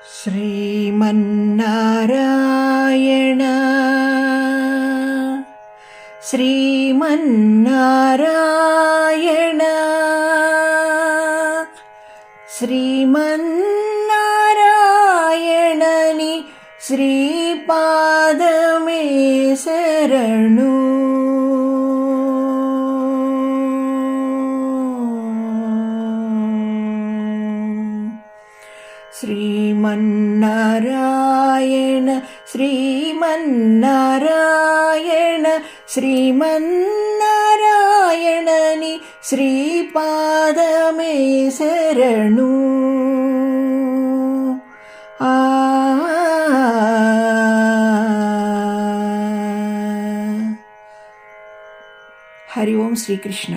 శ్రీమన్నారాయణ శ్రీమన్నారాయణ శ్రీమన్నారాయణని శ్రీపాదమే శరణు. శ్రీమన్నారాయణ శ్రీమన్నారాయణ శ్రీమన్నారాయణని శ్రీపాదమే శరణు. హరి ఓం శ్రీకృష్ణ.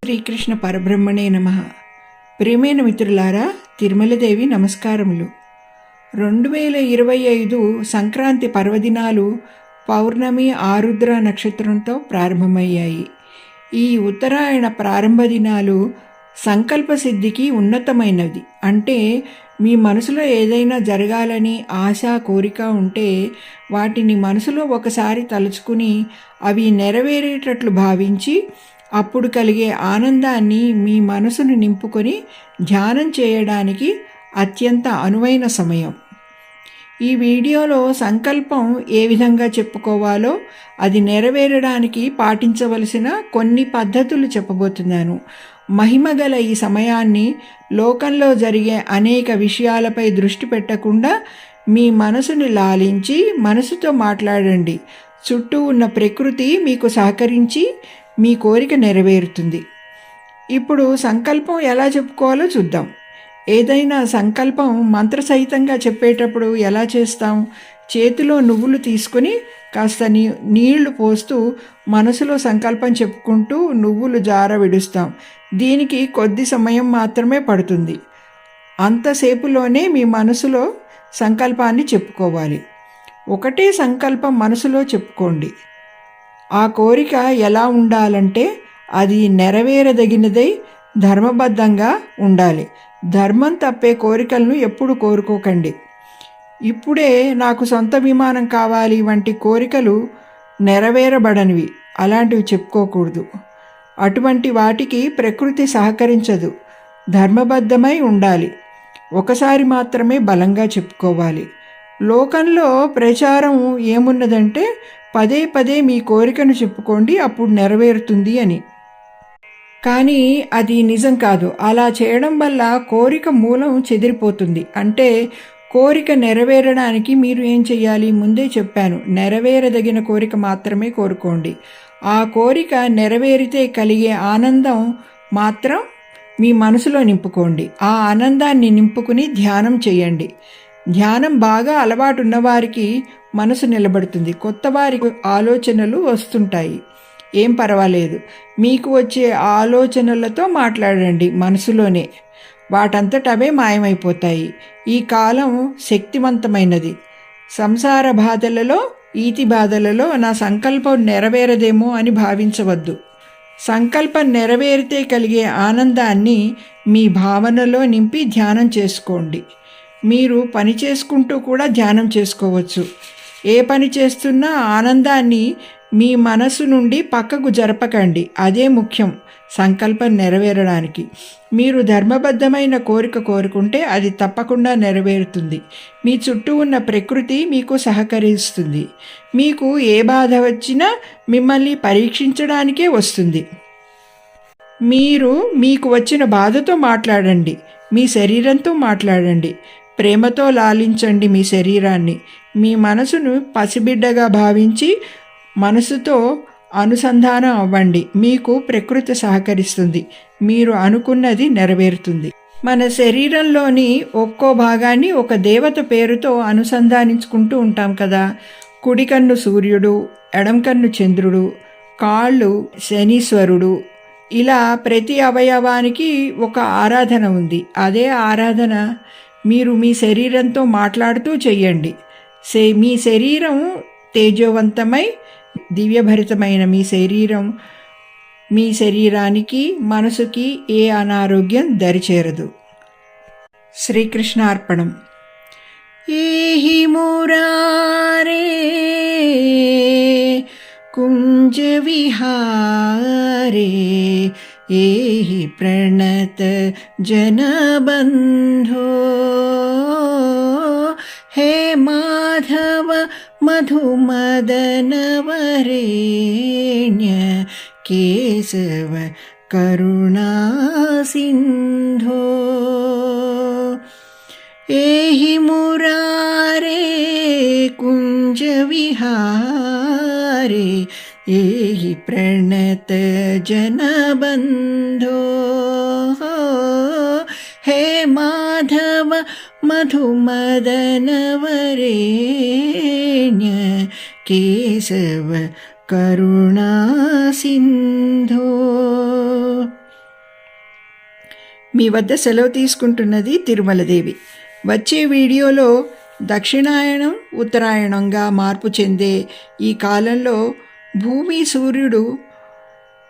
శ్రీకృష్ణ పరబ్రహ్మణే నమః. ప్రియమైన మిత్రులారా, తిరుమలదేవి నమస్కారములు. 2025 సంక్రాంతి పర్వదినాలు పౌర్ణమి ఆరుద్ర నక్షత్రంతో ప్రారంభమయ్యాయి. ఈ ఉత్తరాయణ ప్రారంభ దినాలు సంకల్ప సిద్ధికి ఉన్నతమైనది. అంటే మీ మనసులో ఏదైనా జరగాలని ఆశ కోరిక ఉంటే వాటిని మనసులో ఒకసారి తలుచుకుని అవి నెరవేరేటట్లు భావించి అప్పుడు కలిగే ఆనందాన్ని మీ మనసును నింపుకొని ధ్యానం చేయడానికి అత్యంత అనువైన సమయం. ఈ వీడియోలో సంకల్పం ఏ విధంగా చెప్పుకోవాలో, అది నెరవేరడానికి పాటించవలసిన కొన్ని పద్ధతులు చెప్పబోతున్నాను. మహిమగల ఈ సమయాన్ని లోకంలో జరిగే అనేక విషయాలపై దృష్టి పెట్టకుండా మీ మనసుని లాలించి మనసుతో మాట్లాడండి. చుట్టూ ఉన్న ప్రకృతి మీకు సహకరించి మీ కోరిక నెరవేరుతుంది. ఇప్పుడు సంకల్పం ఎలా చెప్పుకోవాలో చూద్దాం. ఏదైనా సంకల్పం మంత్రసహితంగా చెప్పేటప్పుడు ఎలా చేస్తాం? చేతిలో నువ్వులు తీసుకొని కాస్త నీళ్లు పోస్తూ మనసులో సంకల్పం చెప్పుకుంటూ నువ్వులు జార విడుస్తాం. దీనికి కొద్ది సమయం మాత్రమే పడుతుంది. అంతసేపులోనే మీ మనసులో సంకల్పాన్ని చెప్పుకోవాలి. ఒకటే సంకల్పం మనసులో చెప్పుకోండి. ఆ కోరిక ఎలా ఉండాలంటే అది నెరవేరదగినదై ధర్మబద్ధంగా ఉండాలి. ధర్మం తప్పే కోరికలను ఎప్పుడు కోరుకోకండి. ఇప్పుడే నాకు సొంత విమానం కావాలి వంటి కోరికలు నెరవేరబడనివి, అలాంటివి చెప్పుకోకూడదు. అటువంటి వాటికి ప్రకృతి సహకరించదు. ధర్మబద్ధమై ఉండాలి. ఒకసారి మాత్రమే బలంగా చెప్పుకోవాలి. లోకంలో ప్రచారం ఏమున్నదంటే పదే పదే మీ కోరికను చెప్పుకోండి, అప్పుడు నెరవేరుతుంది అని. కానీ అది నిజం కాదు. అలా చేయడం వల్ల కోరిక మూలం చెదిరిపోతుంది. అంటే కోరిక నెరవేరడానికి మీరు ఏం చెయ్యాలి? ముందే చెప్పాను, నెరవేరదగిన కోరిక మాత్రమే కోరుకోండి. ఆ కోరిక నెరవేరితే కలిగే ఆనందం మాత్రం మీ మనసులో నింపుకోండి. ఆ ఆనందాన్ని నింపుకుని ధ్యానం చేయండి. ధ్యానం బాగా అలవాటు ఉన్నవారికి మనసు నిలబడుతుంది. కొత్త వారికి ఆలోచనలు వస్తుంటాయి. ఏం పర్వాలేదు, మీకు వచ్చే ఆలోచనలతో మాట్లాడండి మనసులోనే. వాటంతట అవే మాయమైపోతాయి. ఈ కాలం శక్తివంతమైనది. సంసార బాధలలో, ఈతి బాధలలో నా సంకల్పం నెరవేరదేమో అని భావించవద్దు. సంకల్పం నెరవేరితే కలిగే ఆనందాన్ని మీ భావనలో నింపి ధ్యానం చేసుకోండి. మీరు పని చేసుకుంటూ కూడా ధ్యానం చేసుకోవచ్చు. ఏ పని చేస్తున్నా ఆనందాన్ని మీ మనసు నుండి పక్కకు జరపకండి. అదే ముఖ్యం సంకల్పం నెరవేరడానికి. మీరు ధర్మబద్ధమైన కోరిక కోరుకుంటే అది తప్పకుండా నెరవేరుతుంది. మీ చుట్టూ ఉన్న ప్రకృతి మీకు సహకరిస్తుంది. మీకు ఏ బాధ వచ్చినా మిమ్మల్ని పరీక్షించడానికే వస్తుంది. మీరు మీకు వచ్చిన బాధతో మాట్లాడండి. మీ శరీరంతో మాట్లాడండి. ప్రేమతో లాలించండి మీ శరీరాన్ని. మీ మనసును పసిబిడ్డగా భావించి మనసుతో అనుసంధానం అవ్వండి. మీకు ప్రకృతి సహకరిస్తుంది. మీరు అనుకున్నది నెరవేరుతుంది. మన శరీరంలోని ఒక్కో భాగాన్ని ఒక దేవత పేరుతో అనుసంధానించుకుంటూ ఉంటాం కదా. కుడి కన్ను సూర్యుడు, ఎడం కన్ను చంద్రుడు, కాళ్ళు శనీశ్వరుడు. ఇలా ప్రతి అవయవానికి ఒక ఆరాధన ఉంది. అదే ఆరాధన మీరు మీ శరీరంతో మాట్లాడుతూ చెయ్యండి. మీ శరీరం తేజోవంతమై దివ్యభరితమైన మీ శరీరానికి మనసుకి ఏ అనారోగ్యం దరిచేరదు. శ్రీకృష్ణార్పణం. ఏహి మురారే कुंज विहारे एहि प्रणत जनबंधो हे माधव मधुमदन वरेण्य केशव करुणा सिंधो एहि मुरारे कुंज विहारे एहि प्रणत जनबंधो हे माधव मधुमदन वरेण्य केशव करुणा सिंधो. మీ వద్ద సెలవు తీసుకుంటున్నది తిరుమలదేవి. వచ్చే వీడియోలో దక్షిణాయనం ఉత్తరాయణంగా మార్పు చెందే ఈ కాలంలో భూమి సూర్యుడు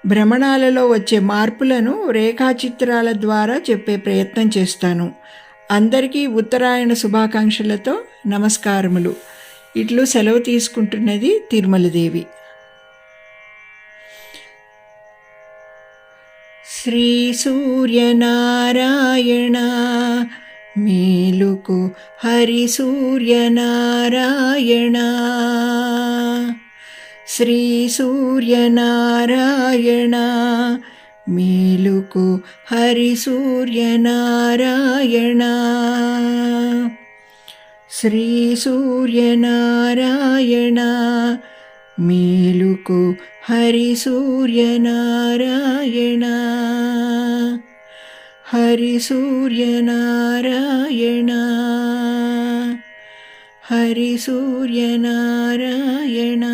భ్రమణాలలో వచ్చే మార్పులను రేఖాచిత్రాల ద్వారా చెప్పే ప్రయత్నం చేస్తాను. అందరికీ ఉత్తరాయణ శుభాకాంక్షలతో నమస్కారములు. ఇట్లు సెలవు తీసుకుంటున్నది తిరుమలదేవి. శ్రీ సూర్యనారాయణ మేలుకు హరి సూర్యనారాయణ. శ్రీ సూర్యనారాయణ మేలుకు హరి సూర్యనారాయణ. శ్రీ సూర్యనారాయణ మేలుకు హరి సూర్యనారాయణ. హరి సూర్యనారాయణ. హరి సూర్యనారాయణ.